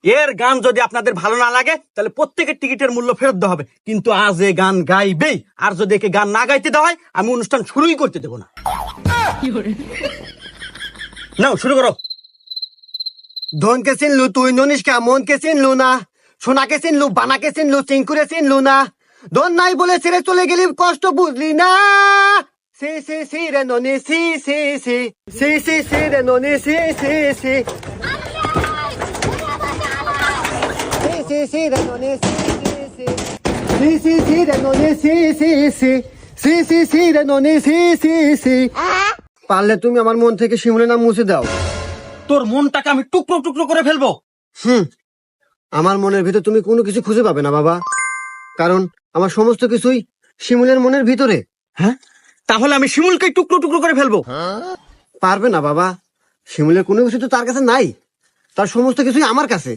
এর গান যদি আপনাদের ভালো না লাগে তাহলে প্রত্যেকের টিকিটের মূল্য ফেরত দেওয়া হবে, কিন্তু আজ এ গান গাইবেই। আর যদি একে গান না গাইতে দেওয়া হয় আমি অনুষ্ঠান শুরুই করতে দেবো না। নাও শুরু করো। ধনকে চিনলু তুই ননিষ্কা, মনকে চিনলু না, সোনাকে চিনলু, বানাকে চিনলু, চিঙ্কুরে চিনলু না, ধন নাই বলে ছেড়ে চলে গেলি, কষ্ট বুঝলি না। সি সি সি রে ননি সি সি সি সি সি সি রে ননি সি সি সি সি সি রে ননি সি সি সি সি সি রে ননি সি সি সি সি সি সি রে ননি সি সি সি। পারলে তুমি আমার মন থেকে শিমুলের নাম মুছে দাও। তোর মনটাকে আমি টুকরো টুকরো করে ফেলবো। আমার মনের ভিতর তুমি কোনো কিছু খুঁজে পাবে না বাবা, কারণ আমার সমস্ত কিছুই শিমুলের মনের ভিতরে। হ্যাঁ, তাহলে আমি শিমুলকে টুকরো টুকরো করে ফেলবো। পারবে না বাবা, শিমুলের কোনো কিছু তো তার কাছে নাই, তার সমস্ত কিছুই আমার কাছে।